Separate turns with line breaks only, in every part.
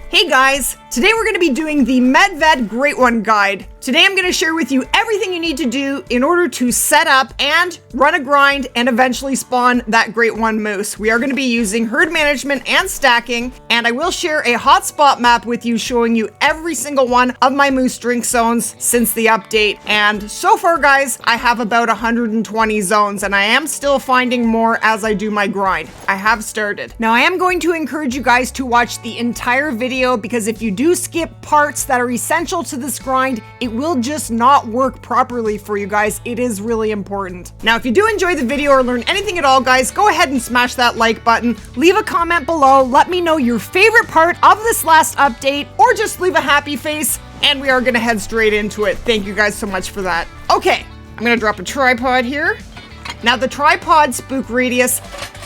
Hey guys, today we're going to be doing the MedVed Great One Guide. Today I'm going to share with you everything you need to do in order to set up and run a grind and eventually spawn that Great One moose. We are going to be using herd management and stacking, and I will share a hotspot map with you showing you every single one of my moose drink zones since the update. And so far guys, I have about 120 zones and I am still finding more as I do my grind. I have started. Now I am going to encourage you guys to watch the entire video because if you do skip parts that are essential to this grind, it will just not work properly for you guys. It is really important. Now, if you do enjoy the video or learn anything at all, guys, go ahead and smash that like button. Leave a comment below. Let me know your favorite part of this last update, or just leave a happy face, and we are gonna head straight into it. Thank you guys so much for that. Okay, I'm gonna drop a tripod here. Now, the tripod spook radius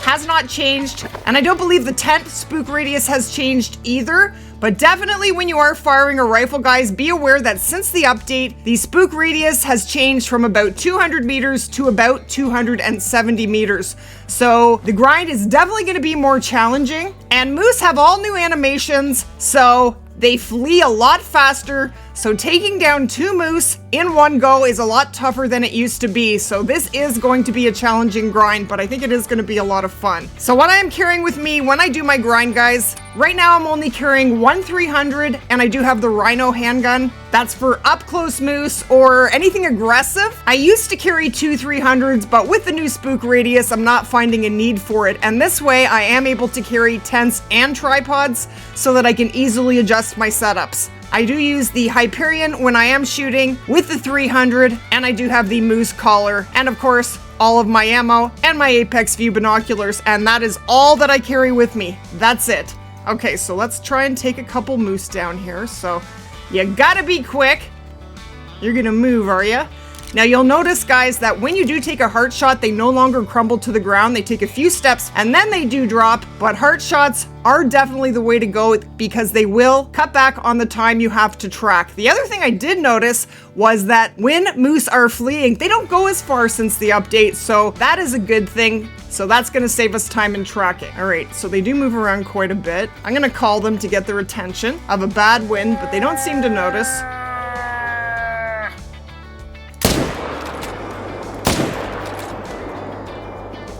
has not changed, and I don't believe the tent spook radius has changed either, but definitely when you are firing a rifle, guys, be aware that since the update, the spook radius has changed from about 200 meters to about 270 meters. So the grind is definitely going to be more challenging, and moose have all new animations, so they flee a lot faster, so taking down 2 moose in one go is a lot tougher than it used to be. So this is going to be a challenging grind, but I think it is going to be a lot of fun. So what I am carrying with me when I do my grind, guys, right now I'm only carrying one 300, and I do have the Rhino handgun. That's for up close moose or anything aggressive. I used to carry 2 300s, but with the new spook radius, I'm not finding a need for it. And this way I am able to carry tents and tripods so that I can easily adjust my setups. I do use the Hyperion when I am shooting with the 300, and I do have the moose collar, and of course, all of my ammo and my Apex View binoculars, and that is all that I carry with me. That's it. Okay, so let's try and take a couple moose down here. So you gotta be quick. You're gonna move, are ya? Now you'll notice, guys, that when you do take a heart shot, they no longer crumble to the ground. They take a few steps and then they do drop, but heart shots are definitely the way to go because they will cut back on the time you have to track. The other thing I did notice was that when moose are fleeing, they don't go as far since the update, so that is a good thing. So that's gonna save us time in tracking. All right, so they do move around quite a bit. I'm gonna call them to get their attention. I have a bad wind, but they don't seem to notice.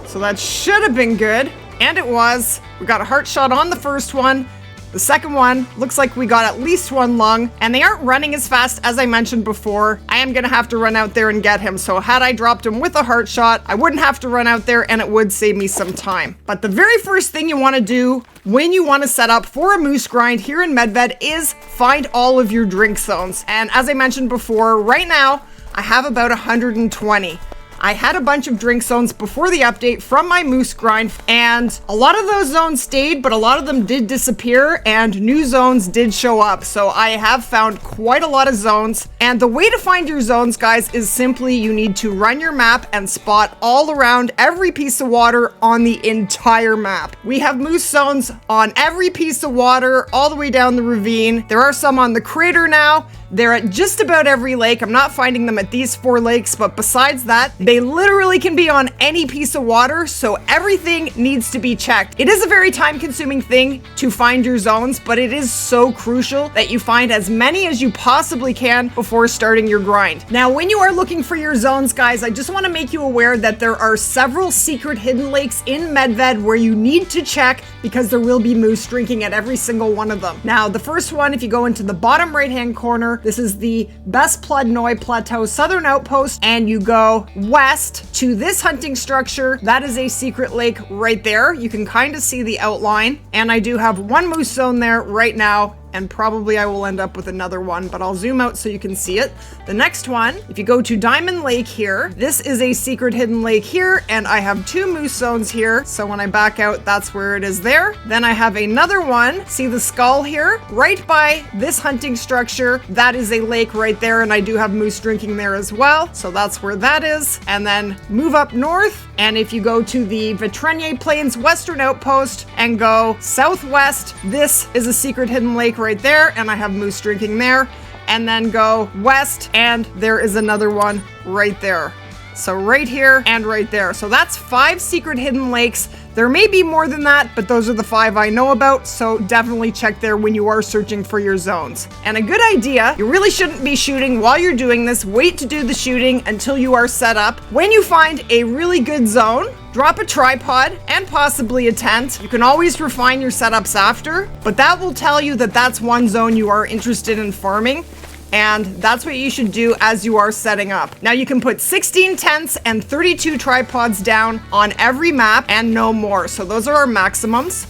So that should have been good, and it was. We got a heart shot on the first one. The second one looks like we got at least one lung, and they aren't running as fast as I mentioned before. I am gonna have to run out there and get him, so had I dropped him with a heart shot, I wouldn't have to run out there and it would save me some time. But the very first thing you wanna do when you wanna set up for a moose grind here in MedVed is find all of your drink zones. And as I mentioned before, right now, I have about 120. I had a bunch of drink zones before the update from my moose grind, and a lot of those zones stayed, but a lot of them did disappear and new zones did show up. So I have found quite a lot of zones, and the way to find your zones, guys, is simply you need to run your map and spot all around every piece of water on the entire map. We have moose zones on every piece of water all the way down the ravine. There are some on the crater now. They're at just about every lake. I'm not finding them at these 4 lakes, but besides that, they literally can be on any piece of water, so everything needs to be checked. It is a very time-consuming thing to find your zones, but it is so crucial that you find as many as you possibly can before starting your grind. Now, when you are looking for your zones, guys, I just want to make you aware that there are several secret hidden lakes in MedVed where you need to check because there will be moose drinking at every single one of them. Now, the first one, if you go into the bottom right-hand corner, this is the Best Pludnoy Plateau Southern Outpost, and you go west to this hunting structure. That is a secret lake right there. You can kind of see the outline, and I do have one moose zone there right now, and probably I will end up with another one, but I'll zoom out so you can see it. The next one, if you go to Diamond Lake here, this is a secret hidden lake here, and I have 2 moose zones here, so when I back out, that's where it is there. Then I have another one, see the skull here? Right by this hunting structure, that is a lake right there, and I do have moose drinking there as well, so that's where that is. And then move up north, and if you go to the Vitrenier Plains Western Outpost and go southwest, this is a secret hidden lake right there, and I have moose drinking there. And then go west, and there is another one right there. So right here and right there. So that's 5 secret hidden lakes. There may be more than that, but those are the 5 I know about, so definitely check there when you are searching for your zones. And a good idea, you really shouldn't be shooting while you're doing this. Wait to do the shooting until you are set up. When you find a really good zone, drop a tripod and possibly a tent. You can always refine your setups after, but that will tell you that that's one zone you are interested in farming. And that's what you should do as you are setting up. Now you can put 16 tents and 32 tripods down on every map and no more. So those are our maximums.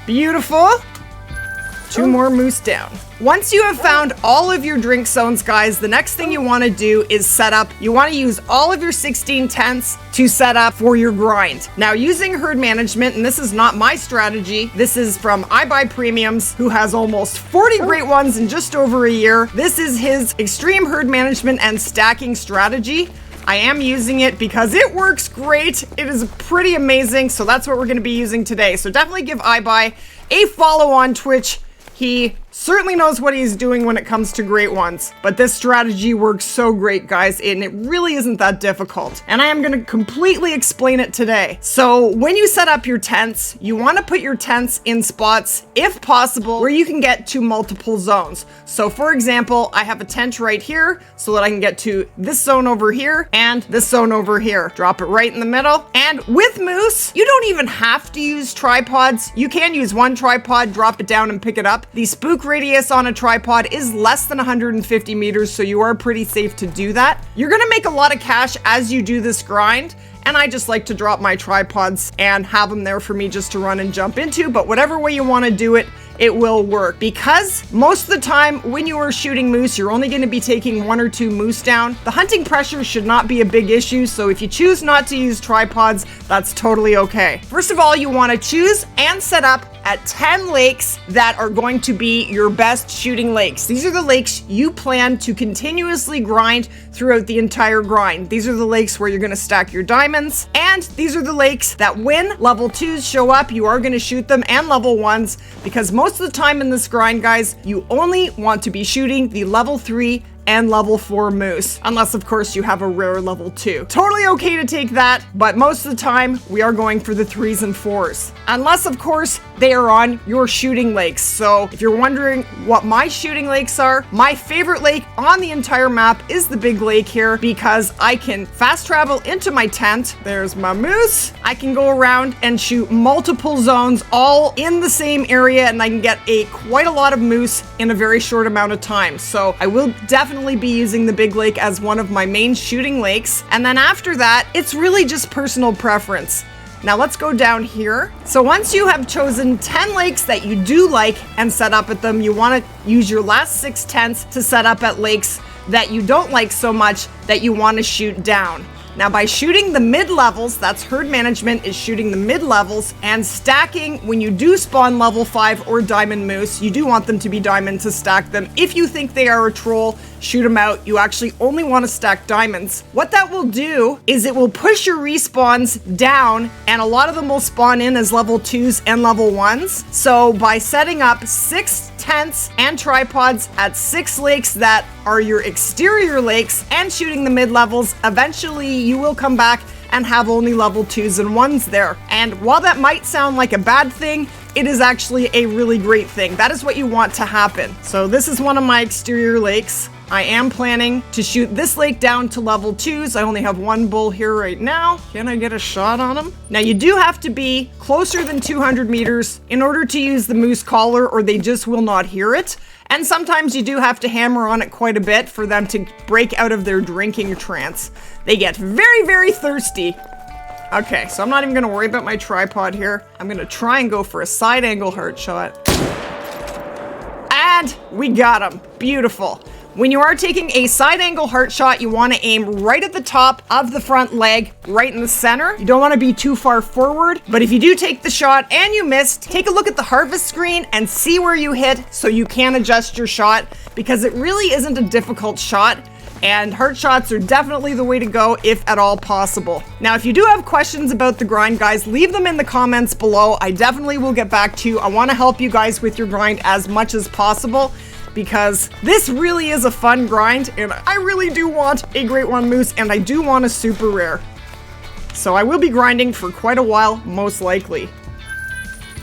Beautiful. 2 more moose down. Once you have found all of your drink zones, guys, the next thing you want to do is set up. You want to use all of your 16 tents to set up for your grind. Now, using herd management, and this is not my strategy, this is from iBUYpremiums, who has almost 40 great ones in just over a year. This is his extreme herd management and stacking strategy. I am using it because it works great. It is pretty amazing. So that's what we're going to be using today. So definitely give iBUY a follow on Twitch. He certainly knows what he's doing when it comes to great ones, but this strategy works so great, guys, and it really isn't that difficult. And I am going to completely explain it today. So when you set up your tents, you want to put your tents in spots, if possible, where you can get to multiple zones. So for example, I have a tent right here so that I can get to this zone over here and this zone over here. Drop it right in the middle. And with moose, you don't even have to use tripods. You can use one tripod, drop it down and pick it up. The spook radius on a tripod is less than 150 meters, so you are pretty safe to do that. You're gonna make a lot of cash as you do this grind, and I just like to drop my tripods and have them there for me just to run and jump into, but whatever way you want to do it, it will work. Because most of the time when you are shooting moose, you're only going to be taking 1 or 2 moose down. The hunting pressure should not be a big issue, so if you choose not to use tripods, that's totally okay. First of all, you want to choose and set up at 10 lakes that are going to be your best shooting lakes. These are the lakes you plan to continuously grind throughout the entire grind. These are the lakes where you're going to stack your diamonds, and these are the lakes that when level 2s show up, you are going to shoot them, and level 1s, because most of the time in this grind, guys, you only want to be shooting the level 3 and level 4 moose, unless of course you have a rare level 2. Totally okay to take that, but most of the time we are going for the 3s and 4s. Unless of course they are on your shooting lakes. So if you're wondering what my shooting lakes are, my favorite lake on the entire map is the big lake here, because I can fast travel into my tent. There's my moose. I can go around and shoot multiple zones all in the same area, and I can get quite a lot of moose in a very short amount of time. So I will definitely be using the big lake as one of my main shooting lakes. And then after that, it's really just personal preference. Now let's go down here. So once you have chosen 10 lakes that you do like and set up at them, you want to use your last 6 tents to set up at lakes that you don't like so much that you want to shoot down. Now by shooting the mid-levels, that's herd management, is shooting the mid-levels, and stacking when you do spawn level 5 or diamond moose, you do want them to be diamond to stack them. If you think they are a troll, shoot them out. You actually only want to stack diamonds. What that will do is it will push your respawns down, and a lot of them will spawn in as level 2s and level 1s. So by setting up 6 tents and tripods at 6 lakes that are your exterior lakes and shooting the mid-levels, eventually you will come back and have only level 2s and 1s there. And while that might sound like a bad thing, it is actually a really great thing. That is what you want to happen. So this is one of my exterior lakes. I am planning to shoot this lake down to level 2s. I only have 1 bull here right now. Can I get a shot on him? Now you do have to be closer than 200 meters in order to use the moose collar, or they just will not hear it. And sometimes you do have to hammer on it quite a bit for them to break out of their drinking trance. They get very, very thirsty. Okay, so I'm not even gonna worry about my tripod here. I'm gonna try and go for a side angle heart shot. And we got him. Beautiful. When you are taking a side angle heart shot, you want to aim right at the top of the front leg, right in the center. You don't want to be too far forward, but if you do take the shot and you missed, take a look at the harvest screen and see where you hit so you can adjust your shot, because it really isn't a difficult shot. And heart shots are definitely the way to go if at all possible. Now, if you do have questions about the grind, guys, leave them in the comments below. I definitely will get back to you. I want to help you guys with your grind as much as possible. because this really is a fun grind, and I really do want a Great One Moose, and I do want a super rare. So I will be grinding for quite a while, most likely.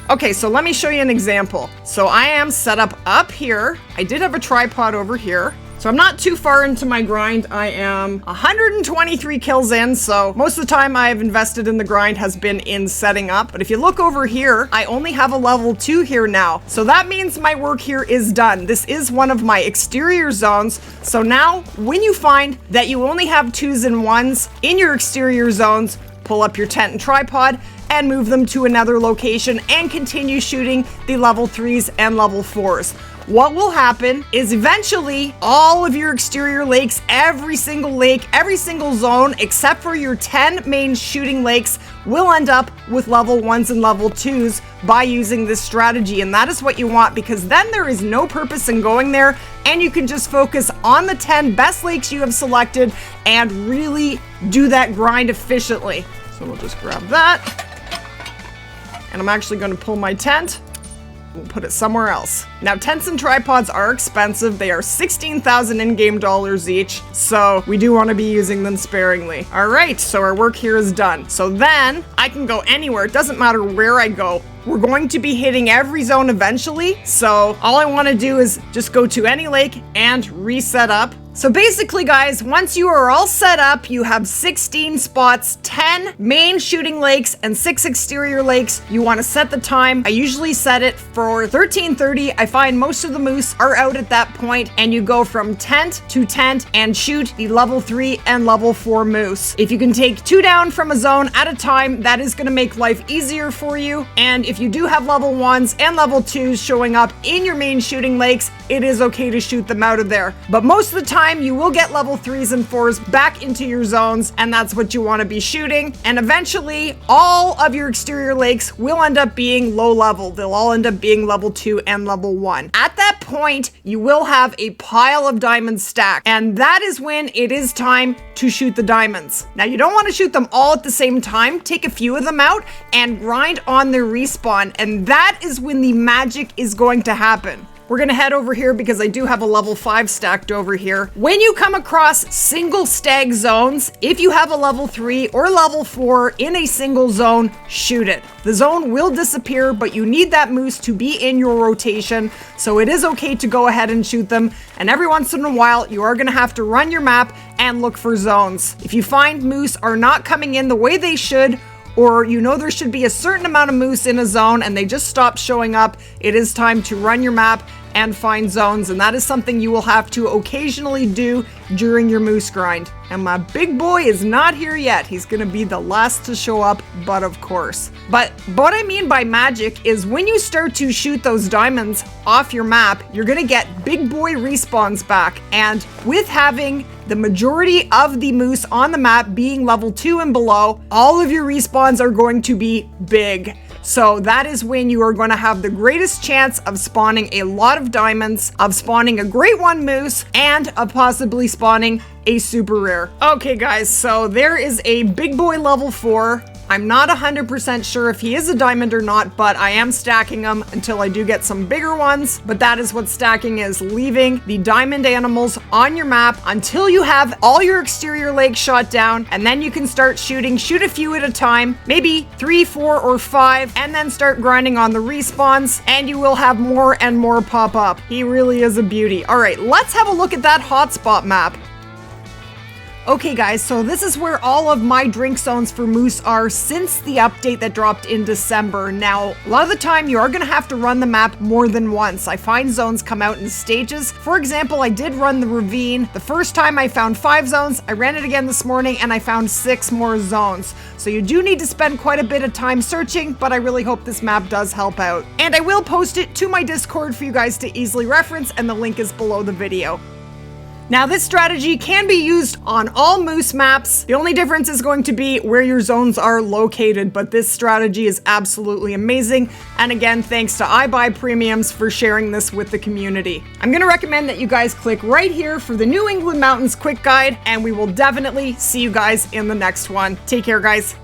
Okay, so let me show you an example. So I am set up here. I did have a tripod over here. So I'm not too far into my grind. I am 123 kills in, so most of the time I have invested in the grind has been in setting up. But if you look over here, I only have a level 2 here now. So that means my work here is done. This is one of my exterior zones. So now when you find that you only have 2s and 1s in your exterior zones, pull up your tent and tripod and move them to another location and continue shooting the level 3s and level 4s. What will happen is eventually all of your exterior lakes, every single lake, every single zone, except for your 10 main shooting lakes, will end up with level 1s and level 2s by using this strategy. And that is what you want, because then there is no purpose in going there and you can just focus on the 10 best lakes you have selected and really do that grind efficiently. So we'll just grab that. And I'm actually going to pull my tent. We'll put it somewhere else. Now, tents and tripods are expensive. They are 16,000 in-game dollars each, so we do want to be using them sparingly. All right, so our work here is done. So then I can go anywhere. It doesn't matter where I go. We're going to be hitting every zone eventually, so all I want to do is just go to any lake and reset up. So basically, guys, once you are all set up, you have 16 spots, 10 main shooting lakes, and 6 exterior lakes. You want to set the time. I usually set it for 13:30. I find most of the moose are out at that point, and you go from tent to tent and shoot the level 3 and level 4 moose. If you can take 2 down from a zone at a time, that is going to make life easier for you. And if you do have level 1s and level 2s showing up in your main shooting lakes, it is okay to shoot them out of there. But most of the time, you will get level 3s and 4s back into your zones, and that's what you want to be shooting. And eventually, all of your exterior lakes will end up being low level. They'll all end up being level 2 and level 1. At that point, you will have a pile of diamonds stacked, and that is when it is time to shoot the diamonds. Now, you don't want to shoot them all at the same time. Take a few of them out and grind on their respawn, and that is when the magic is going to happen. We're gonna head over here because I do have a level 5 stacked over here. When you come across single stag zones, if you have a level 3 or level 4 in a single zone, shoot it. The zone will disappear, but you need that moose to be in your rotation, so it is okay to go ahead and shoot them. And every once in a while, you are gonna have to run your map and look for zones. If you find moose are not coming in the way they should, or you know there should be a certain amount of moose in a zone and they just stopped showing up, it is time to run your map and find zones, and that is something you will have to occasionally do during your moose grind. And my big boy is not here yet. He's gonna be the last to show up, but of course. But what I mean by magic is when you start to shoot those diamonds off your map, you're gonna get big boy respawns back. And with having the majority of the moose on the map being level 2 and below, all of your respawns are going to be big. So that is when you are going to have the greatest chance of spawning a lot of diamonds, of spawning a Great One Moose, and of possibly spawning a super rare. Okay guys, so there is a big boy level 4. I'm not 100% sure if he is a diamond or not, but I am stacking them until I do get some bigger ones. But that is what stacking is, leaving the diamond animals on your map until you have all your exterior lakes shot down, and then you can start shooting. Shoot a few at a time, maybe 3, 4, or 5, and then start grinding on the respawns, and you will have more and more pop up. He really is a beauty. All right, let's have a look at that hotspot map. Okay guys, so this is where all of my drink zones for moose are since the update that dropped in December. Now, a lot of the time you are gonna have to run the map more than once. I find zones come out in stages. For example, I did run the ravine. The first time I found 5 zones, I ran it again this morning and I found 6 more zones. So you do need to spend quite a bit of time searching, but I really hope this map does help out. And I will post it to my Discord for you guys to easily reference, and the link is below the video. Now, this strategy can be used on all moose maps. The only difference is going to be where your zones are located, but this strategy is absolutely amazing. And again, thanks to iBUYpremiums for sharing this with the community. I'm gonna recommend that you guys click right here for the New England Mountains Quick Guide, and we will definitely see you guys in the next one. Take care, guys.